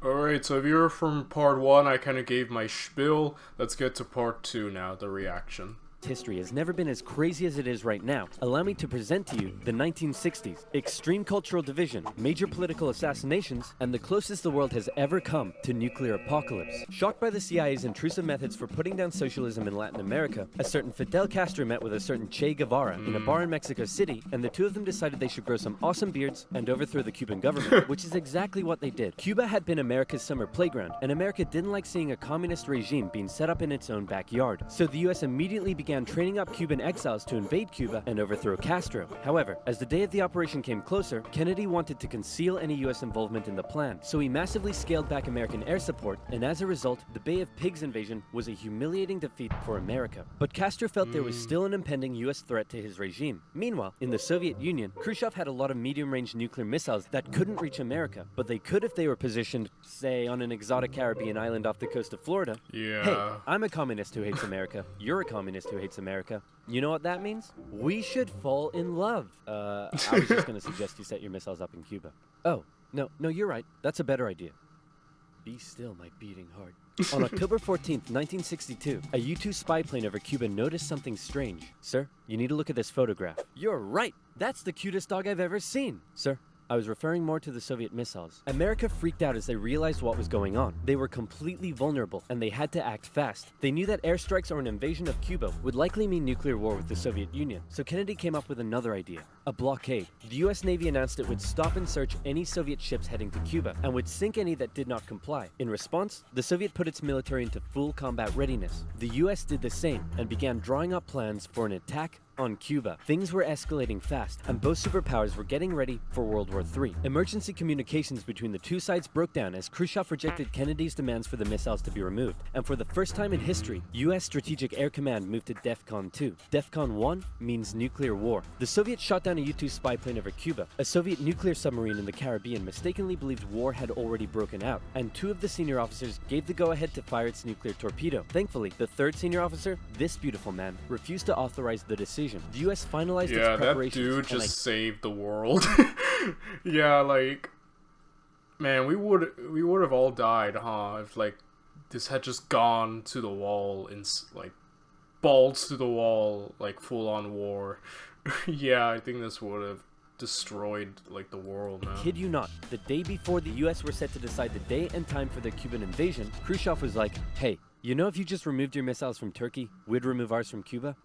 Alright, so if you're from part 1, I kind of gave my spiel. Let's get to part 2 now, the reaction. History has never been as crazy as it is right now. Allow me to present to you the 1960s. Extreme cultural division, major political assassinations, and the closest the world has ever come to nuclear apocalypse. Shocked by the CIA's intrusive methods for putting down socialism in Latin America, a certain Fidel Castro met with a certain Che Guevara in a bar in Mexico City, and the two of them decided they should grow some awesome beards and overthrow the Cuban government, which is exactly what they did. Cuba had been America's summer playground, and America didn't like seeing a communist regime being set up in its own backyard. So the US immediately began training up Cuban exiles to invade Cuba and overthrow Castro. However, as the day of the operation came closer, Kennedy wanted to conceal any US involvement in the plan, so he massively scaled back American air support, and as a result, the Bay of Pigs invasion was a humiliating defeat for America. But Castro felt there was still an impending US threat to his regime. Meanwhile, in the Soviet Union, Khrushchev had a lot of medium-range nuclear missiles that couldn't reach America, but they could if they were positioned, say, on an exotic Caribbean island off the coast of Florida. Yeah. Hey, I'm a communist who hates America. You're a communist who hates America. You know what that means? We should fall in love. I was just gonna suggest you set your missiles up in Cuba. Oh, no, you're right. That's a better idea. Be still, my beating heart. On October 14th, 1962, a U-2 spy plane over Cuba noticed something strange. Sir, you need to look at this photograph. You're right. That's the cutest dog I've ever seen. Sir, I was referring more to the Soviet missiles. America freaked out as they realized what was going on. They were completely vulnerable, and they had to act fast. They knew that airstrikes or an invasion of Cuba would likely mean nuclear war with the Soviet Union, so Kennedy came up with another idea: a blockade. The US Navy announced it would stop and search any Soviet ships heading to Cuba, and would sink any that did not comply. In response, the Soviet put its military into full combat readiness. The US did the same, and began drawing up plans for an attack on Cuba. Things were escalating fast, and both superpowers were getting ready for World War III. Emergency communications between the two sides broke down as Khrushchev rejected Kennedy's demands for the missiles to be removed, and for the first time in history, US Strategic Air Command moved to DEFCON 2. DEFCON 1 means nuclear war. The Soviets shot down a U-2 spy plane over Cuba. A Soviet nuclear submarine in the Caribbean mistakenly believed war had already broken out, and two of the senior officers gave the go-ahead to fire its nuclear torpedo. Thankfully, the third senior officer, this beautiful man, refused to authorize the decision. The US finalized its preparations. Yeah, that dude just saved the world. Yeah, like, man, we would have all died, huh? If like this had just gone to the wall and like balls to the wall, like full on war. Yeah, I think this would have destroyed like the world, man. Kid you not, the day before the US were set to decide the day and time for the Cuban invasion, Khrushchev was like, hey, you know, if you just removed your missiles from Turkey, we'd remove ours from Cuba?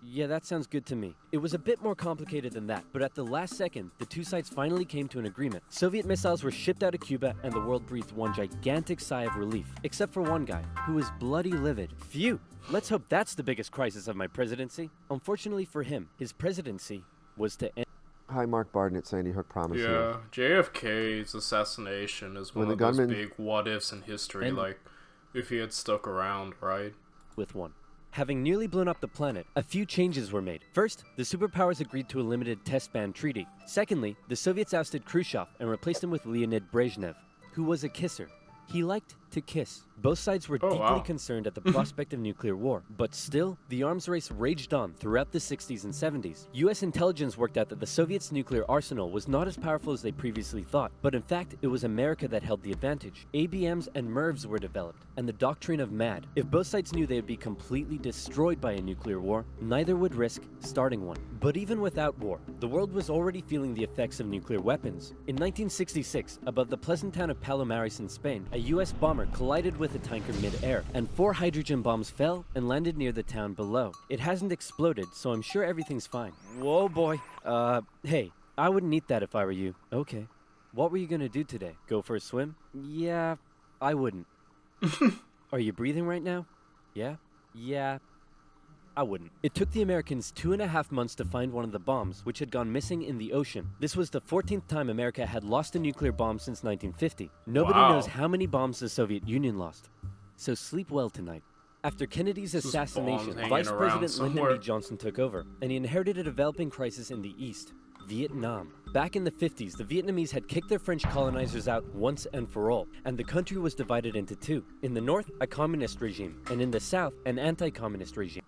Yeah, that sounds good to me. It was a bit more complicated than that, but at the last second, the two sides finally came to an agreement. Soviet missiles were shipped out of Cuba, and the world breathed one gigantic sigh of relief, except for one guy, who was bloody livid. Phew! Let's hope that's the biggest crisis of my presidency. Unfortunately for him, his presidency was to end. Hi, Mark Barden at Sandy Hook Promise. Yeah, JFK's assassination is one of those big what-ifs in history, like, if he had stuck around, right? With one. Having nearly blown up the planet, a few changes were made. First, the superpowers agreed to a limited test ban treaty. Secondly, the Soviets ousted Khrushchev and replaced him with Leonid Brezhnev, who was a kisser. He liked to kiss. Both sides were deeply concerned at the prospect of nuclear war, but still, the arms race raged on throughout the 60s and 70s. US intelligence worked out that the Soviets' nuclear arsenal was not as powerful as they previously thought, but in fact, it was America that held the advantage. ABMs and MIRVs were developed, and the doctrine of MAD. If both sides knew they would be completely destroyed by a nuclear war, neither would risk starting one. But even without war, the world was already feeling the effects of nuclear weapons. In 1966, above the pleasant town of Palomares in Spain, a US bomber collided with a tanker mid-air, and 4 hydrogen bombs fell and landed near the town below. It hasn't exploded, so I'm sure everything's fine. Whoa, boy. Hey, I wouldn't eat that if I were you. Okay. What were you gonna do today? Go for a swim? Yeah, I wouldn't. Are you breathing right now? Yeah, I wouldn't. It took the Americans 2.5 months to find one of the bombs, which had gone missing in the ocean. This was the 14th time America had lost a nuclear bomb since 1950. Nobody knows how many bombs the Soviet Union lost. So sleep well tonight. After Kennedy's assassination, Vice President Lyndon B. Johnson took over, and he inherited a developing crisis in the East, Vietnam. Back in the 50s, the Vietnamese had kicked their French colonizers out once and for all, and the country was divided into two. In the north, a communist regime, and in the south, an anti-communist regime.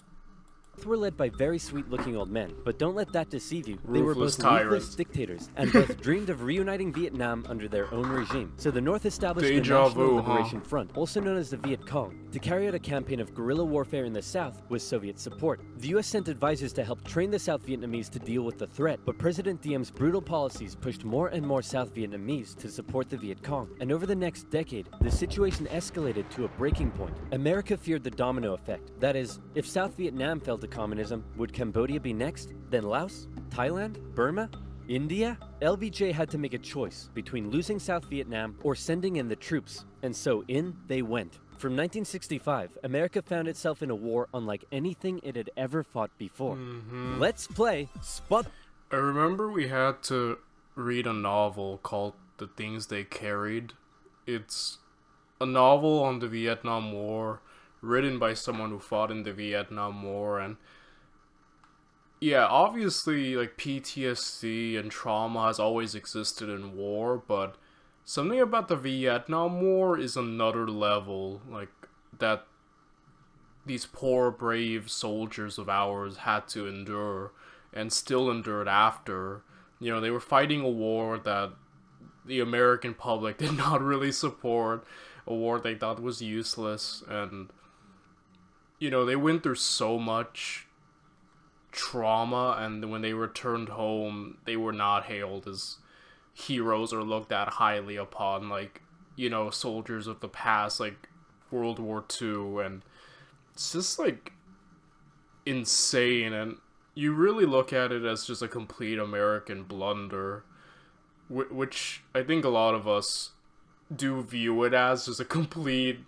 Both were led by very sweet-looking old men, but don't let that deceive you. They were Ruthless both tyrants. ruthless dictators, and both dreamed of reuniting Vietnam under their own regime. So the North established the Deja National vu, Liberation Front, also known as the Viet Cong, to carry out a campaign of guerrilla warfare in the South with Soviet support. The US sent advisors to help train the South Vietnamese to deal with the threat, but President Diem's brutal policies pushed more and more South Vietnamese to support the Viet Cong. And over the next decade, the situation escalated to a breaking point. America feared the domino effect. That is, if South Vietnam fell to communism, would Cambodia be next? Then Laos? Thailand? Burma? India? LBJ had to make a choice between losing South Vietnam or sending in the troops, and so in they went. From 1965, America found itself in a war unlike anything it had ever fought before. Let's play Spot. I remember we had to read a novel called The Things They Carried. It's a novel on the Vietnam War, written by someone who fought in the Vietnam War, and yeah, obviously, like, PTSD and trauma has always existed in war, but something about the Vietnam War is another level, like, that these poor, brave soldiers of ours had to endure, and still endured after. You know, they were fighting a war that the American public did not really support, a war they thought was useless, and, you know, they went through so much trauma, and when they returned home, they were not hailed as heroes or looked at highly upon, like, you know, soldiers of the past, like World War II, and it's just, like, insane, and you really look at it as just a complete American blunder, which I think a lot of us do view it as just a complete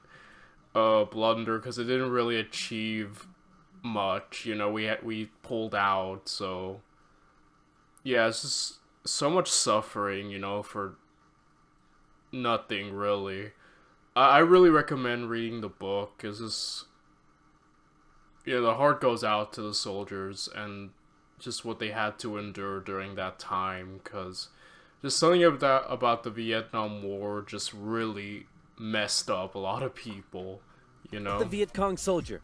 blunder, because it didn't really achieve much. You know, we pulled out, so yeah, it's just so much suffering, you know, for nothing really. I really recommend reading the book, because this, yeah, the heart goes out to the soldiers and just what they had to endure during that time, because just something about the Vietnam War just really messed up a lot of people, you know. The Viet Cong soldier.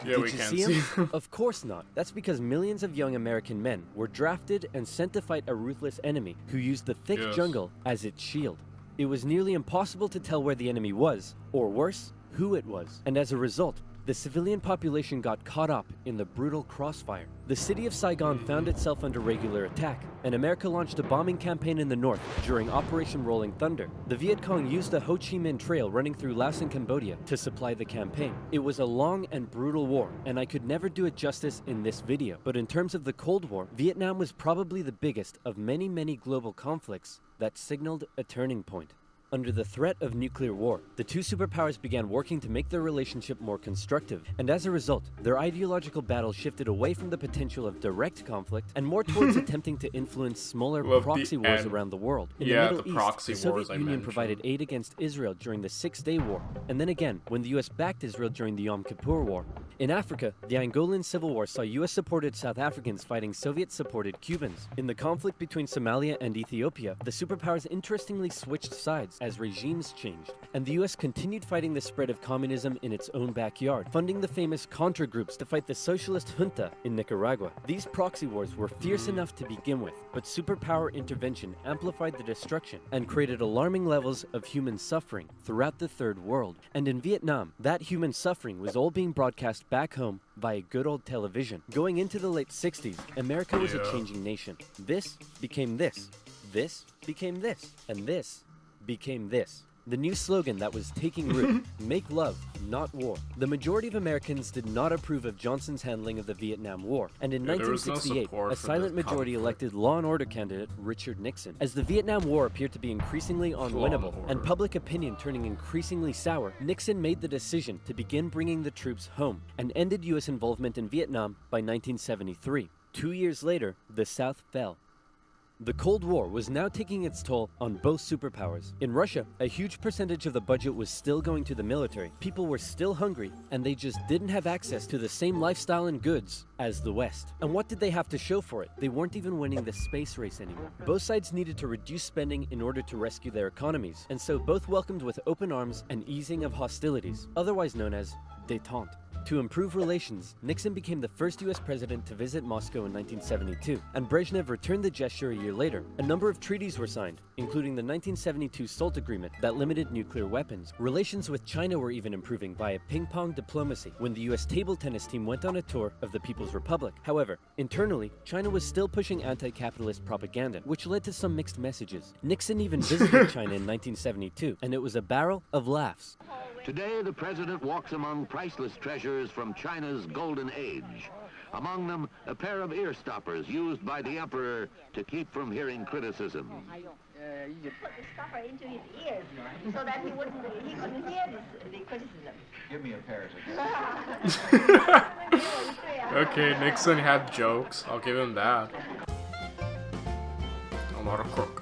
Yeah, Did we you can't see see him? them. Of course not. That's because millions of young American men were drafted and sent to fight a ruthless enemy who used the thick Yes. jungle as its shield. It was nearly impossible to tell where the enemy was, or worse, who it was. And as a result, the civilian population got caught up in the brutal crossfire. The city of Saigon found itself under regular attack, and America launched a bombing campaign in the north during Operation Rolling Thunder. The Viet Cong used the Ho Chi Minh Trail running through Laos and Cambodia to supply the campaign. It was a long and brutal war, and I could never do it justice in this video. But in terms of the Cold War, Vietnam was probably the biggest of many, many global conflicts that signaled a turning point. Under the threat of nuclear war, the two superpowers began working to make their relationship more constructive, and as a result, their ideological battle shifted away from the potential of direct conflict and more towards attempting to influence smaller Love the proxy wars end. around the world. In Yeah, the the Middle proxy East, the wars Soviet I Union mentioned. provided aid against Israel during the Six-Day War, and then again when the US backed Israel during the Yom Kippur War. In Africa, the Angolan Civil War saw US-supported South Africans fighting Soviet-supported Cubans. In the conflict between Somalia and Ethiopia, the superpowers interestingly switched sides as regimes changed, and the US continued fighting the spread of communism in its own backyard, funding the famous Contra groups to fight the socialist junta in Nicaragua. These proxy wars were fierce enough to begin with, but superpower intervention amplified the destruction and created alarming levels of human suffering throughout the Third World. And in Vietnam, that human suffering was all being broadcast back home via good old television. Going into the late 60s, America was a Yeah. changing nation. This became this. This became this. And this became this. The new slogan that was taking root, make love, not war. The majority of Americans did not approve of Johnson's handling of the Vietnam War, and in Yeah, there was no 1968, support a for silent the majority conflict. elected law and order candidate Richard Nixon. As the Vietnam War appeared to be increasingly unwinnable, order. and public opinion turning increasingly sour, Nixon made the decision to begin bringing the troops home, and ended US involvement in Vietnam by 1973. 2 years later, the South fell. The Cold War was now taking its toll on both superpowers. In Russia, a huge percentage of the budget was still going to the military. People were still hungry, and they just didn't have access to the same lifestyle and goods as the West. And what did they have to show for it? They weren't even winning the space race anymore. Both sides needed to reduce spending in order to rescue their economies, and so both welcomed with open arms an easing of hostilities, otherwise known as détente. To improve relations, Nixon became the first US president to visit Moscow in 1972, and Brezhnev returned the gesture a year later. A number of treaties were signed, including the 1972 SALT Agreement that limited nuclear weapons. Relations with China were even improving via ping-pong diplomacy when the US table tennis team went on a tour of the People's Republic. However, internally, China was still pushing anti-capitalist propaganda, which led to some mixed messages. Nixon even visited China in 1972, and it was a barrel of laughs. Today, the president walks among priceless treasures from China's golden age. Among them, a pair of ear stoppers used by the emperor to keep from hearing criticism. You put the stopper into his ears so that he couldn't hear the criticism. Give me a pair of Okay, Nixon had jokes. I'll give him that. I'm not a crook.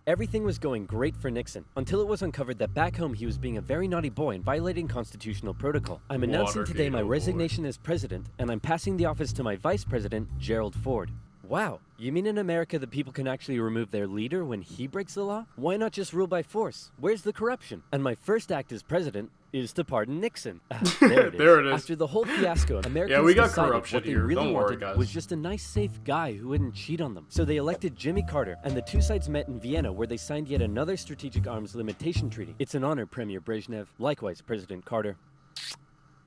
Everything was going great for Nixon, until it was uncovered that back home he was being a very naughty boy and violating constitutional protocol. I'm announcing today my resignation as president, and I'm passing the office to my vice president, Gerald Ford. Wow, you mean in America the people can actually remove their leader when he breaks the law? Why not just rule by force? Where's the corruption? And my first act as president is to pardon Nixon. There it is. There it is. After the whole fiasco, Americans we got decided corruption what they here. really Don't worry, wanted guys. was just a nice, safe guy who wouldn't cheat on them. So they elected Jimmy Carter, and the two sides met in Vienna where they signed yet another strategic arms limitation treaty. It's an honor, Premier Brezhnev. Likewise, President Carter.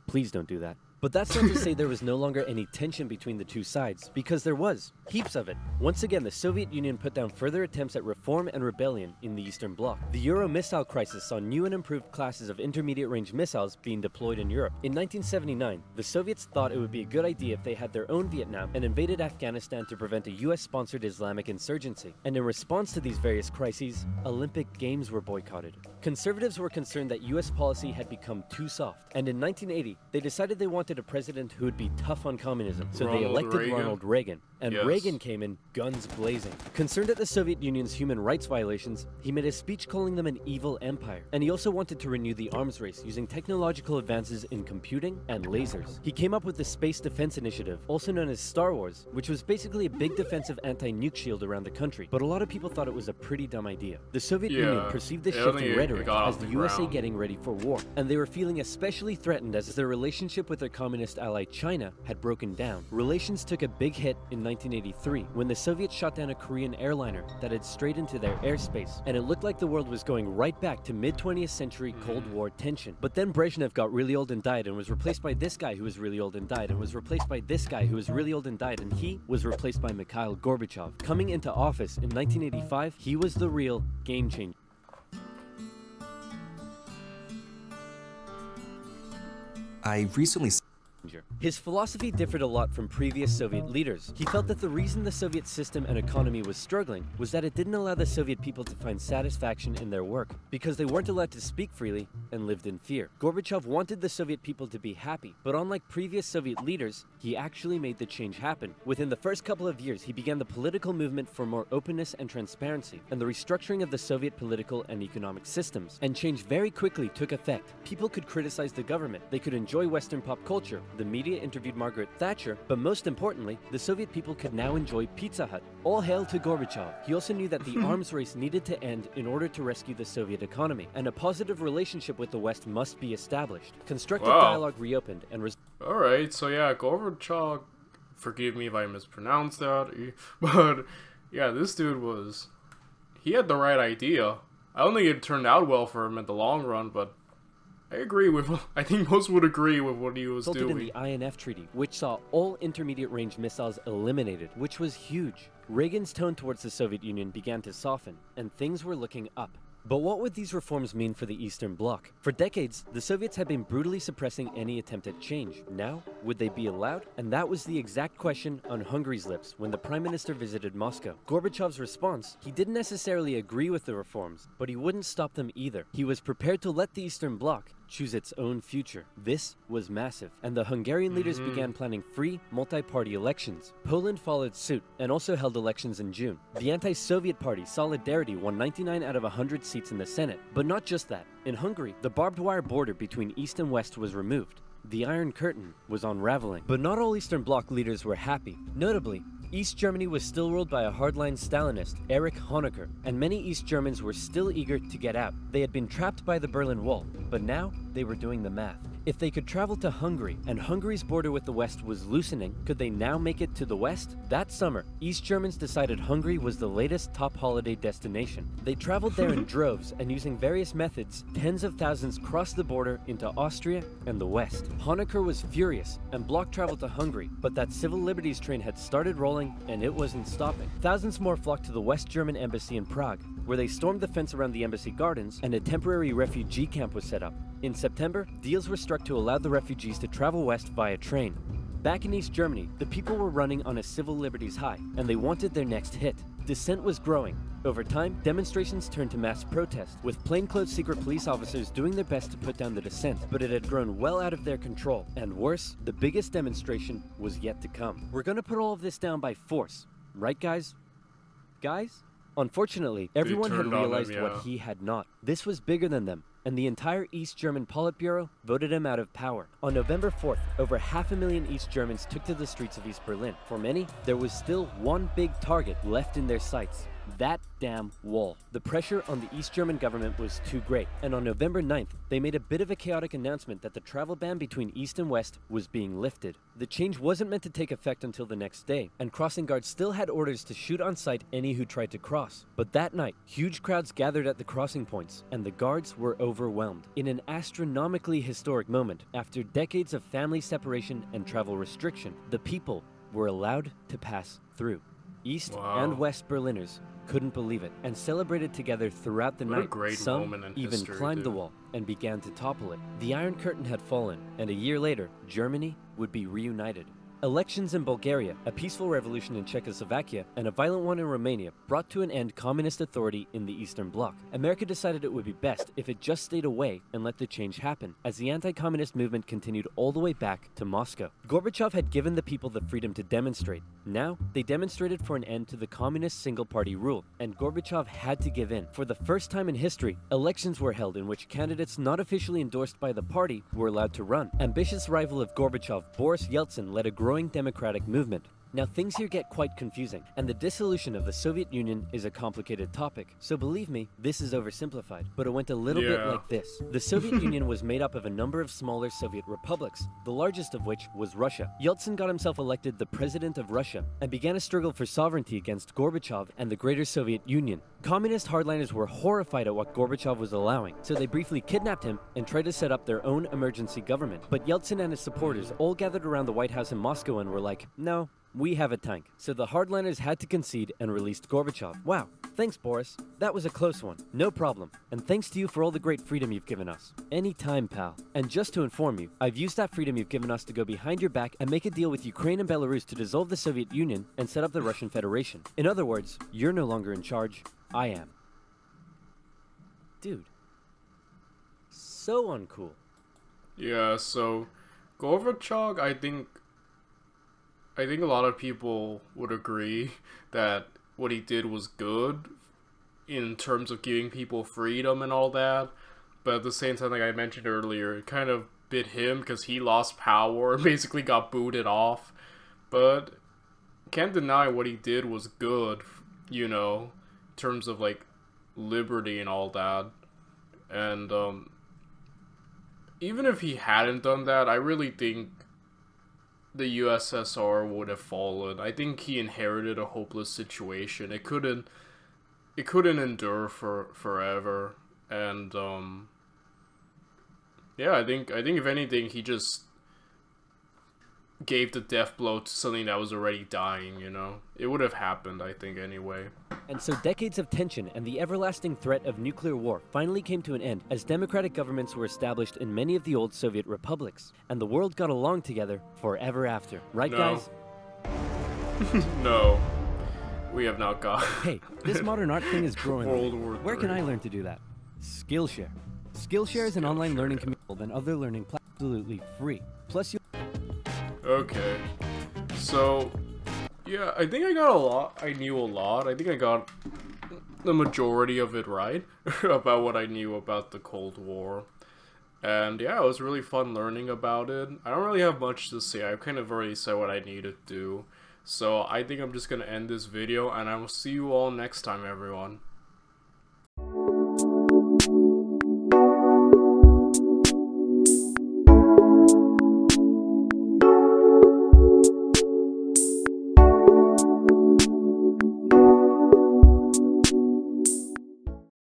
Please don't do that. But that's not to say there was no longer any tension between the two sides, because there was. Heaps of it. Once again, the Soviet Union put down further attempts at reform and rebellion in the Eastern Bloc. The Euro missile crisis saw new and improved classes of intermediate-range missiles being deployed in Europe. In 1979, the Soviets thought it would be a good idea if they had their own Vietnam and invaded Afghanistan to prevent a US-sponsored Islamic insurgency. And in response to these various crises, Olympic Games were boycotted. Conservatives were concerned that US policy had become too soft, and in 1980, they decided they wanted a president who would be tough on communism, so they elected Ronald Reagan. And Reagan came in guns blazing. Concerned at the Soviet Union's human rights violations, he made a speech calling them an evil empire. And he also wanted to renew the arms race using technological advances in computing and lasers. He came up with the Space Defense Initiative, also known as Star Wars, which was basically a big defensive anti-nuke shield around the country. But a lot of people thought it was a pretty dumb idea. The Soviet Union perceived this shift in rhetoric as the USA getting ready for war, and they were feeling especially threatened as their relationship with their communist ally China had broken down. Relations took a big hit in 1983 when the Soviets shot down a Korean airliner that had strayed into their airspace, and it looked like the world was going right back to mid-20th century Cold War tension. But then Brezhnev got really old and died, and was replaced by this guy who was really old and died, and was replaced by this guy who was really old and died, and he was replaced by Mikhail Gorbachev. Coming into office in 1985, he was the real game changer. I recently... His philosophy differed a lot from previous Soviet leaders. He felt that the reason the Soviet system and economy was struggling was that it didn't allow the Soviet people to find satisfaction in their work, because they weren't allowed to speak freely and lived in fear. Gorbachev wanted the Soviet people to be happy, but unlike previous Soviet leaders, he actually made the change happen. Within the first couple of years, he began the political movement for more openness and transparency, and the restructuring of the Soviet political and economic systems. And change very quickly took effect. People could criticize the government, they could enjoy Western pop culture, the media interviewed Margaret Thatcher, but most importantly, the Soviet people could now enjoy Pizza Hut. All hail to Gorbachev. He also knew that the arms race needed to end in order to rescue the Soviet economy, and a positive relationship with the West must be established. Constructive dialogue reopened and Alright, so yeah, Gorbachev, forgive me if I mispronounced that, but yeah, this dude he had the right idea. I don't think it turned out well for him in the long run, but I think most would agree with what he was doing. In the INF Treaty, which saw all intermediate-range missiles eliminated, which was huge. Reagan's tone towards the Soviet Union began to soften, and things were looking up. But what would these reforms mean for the Eastern Bloc? For decades, the Soviets had been brutally suppressing any attempt at change. Now, would they be allowed? And that was the exact question on Hungary's lips when the Prime Minister visited Moscow. Gorbachev's response, he didn't necessarily agree with the reforms, but he wouldn't stop them either. He was prepared to let the Eastern Bloc choose its own future. This was massive, and the Hungarian leaders began planning free, multi-party elections. Poland followed suit, and also held elections in June. The anti-Soviet party, Solidarity, won 99 out of 100 seats in the Senate. But not just that. In Hungary, the barbed wire border between East and West was removed. The Iron Curtain was unraveling. But not all Eastern Bloc leaders were happy. Notably, East Germany was still ruled by a hardline Stalinist, Erich Honecker, and many East Germans were still eager to get out. They had been trapped by the Berlin Wall, but now they were doing the math. If they could travel to Hungary, and Hungary's border with the West was loosening, could they now make it to the West? That summer, East Germans decided Hungary was the latest top holiday destination. They traveled there in droves, and using various methods, tens of thousands crossed the border into Austria and the West. Honecker was furious, and blocked travel to Hungary, but that civil liberties train had started rolling, and it wasn't stopping. Thousands more flocked to the West German embassy in Prague, where they stormed the fence around the embassy gardens, and a temporary refugee camp was set up. In September, deals were struck to allow the refugees to travel west via train. Back in East Germany, the people were running on a civil liberties high, and they wanted their next hit. Dissent was growing. Over time, demonstrations turned to mass protest, with plainclothes secret police officers doing their best to put down the dissent, but it had grown well out of their control. And worse, the biggest demonstration was yet to come. We're gonna put all of this down by force, right guys? Guys? Unfortunately, everyone had realized what he had not. This was bigger than them, and the entire East German Politburo voted him out of power. On November 4th, over 500,000 East Germans took to the streets of East Berlin. For many, there was still one big target left in their sights: that damn wall. The pressure on the East German government was too great, and on November 9th, they made a bit of a chaotic announcement that the travel ban between East and West was being lifted. The change wasn't meant to take effect until the next day, and crossing guards still had orders to shoot on sight any who tried to cross. But that night, huge crowds gathered at the crossing points, and the guards were overwhelmed. In an astronomically historic moment, after decades of family separation and travel restriction, the people were allowed to pass through. East and West Berliners couldn't believe it, and celebrated together throughout the night. Some even climbed the wall and began to topple it. The Iron Curtain had fallen, and a year later, Germany would be reunited. Elections in Bulgaria, a peaceful revolution in Czechoslovakia, and a violent one in Romania brought to an end communist authority in the Eastern Bloc. America decided it would be best if it just stayed away and let the change happen, as the anti-communist movement continued all the way back to Moscow. Gorbachev had given the people the freedom to demonstrate. Now, they demonstrated for an end to the communist single-party rule, and Gorbachev had to give in. For the first time in history, elections were held in which candidates not officially endorsed by the party were allowed to run. Ambitious rival of Gorbachev, Boris Yeltsin, led a growing democratic movement. Now things here get quite confusing, and the dissolution of the Soviet Union is a complicated topic, so believe me, this is oversimplified, but it went a little bit like this. The Soviet Union was made up of a number of smaller Soviet republics, the largest of which was Russia. Yeltsin got himself elected the president of Russia, and began a struggle for sovereignty against Gorbachev and the greater Soviet Union. Communist hardliners were horrified at what Gorbachev was allowing, so they briefly kidnapped him and tried to set up their own emergency government. But Yeltsin and his supporters all gathered around the White House in Moscow and were like, no, we have a tank. So the hardliners had to concede and released Gorbachev. Wow, thanks Boris. That was a close one. No problem. And thanks to you for all the great freedom you've given us. Anytime, pal. And just to inform you, I've used that freedom you've given us to go behind your back and make a deal with Ukraine and Belarus to dissolve the Soviet Union and set up the Russian Federation. In other words, you're no longer in charge. I am. Dude. So uncool. Yeah, so Gorbachev, I think a lot of people would agree that what he did was good in terms of giving people freedom and all that. But at the same time, like I mentioned earlier, it kind of bit him because he lost power and basically got booted off. But can't deny what he did was good, you know, in terms of like liberty and all that. And even if he hadn't done that, I really think the USSR would have fallen. I think he inherited a hopeless situation. It couldn't endure forever. And yeah, I think if anything, he just gave the death blow to something that was already dying, you know? It would have happened, I think, anyway. And so decades of tension and the everlasting threat of nuclear war finally came to an end as democratic governments were established in many of the old Soviet republics, and the world got along together forever after. Right, guys? No. We have not got... Hey, this modern art thing is growing. World War Where can I learn to do that? Skillshare. Skillshare is an online learning community and other learning platforms absolutely free. Plus, you... Okay. So, yeah, I think I got a lot. I knew a lot. I think I got the majority of it right about what I knew about the Cold War. And yeah, it was really fun learning about it. I don't really have much to say. I've kind of already said what I need to do. So I think I'm just going to end this video, and I will see you all next time, everyone.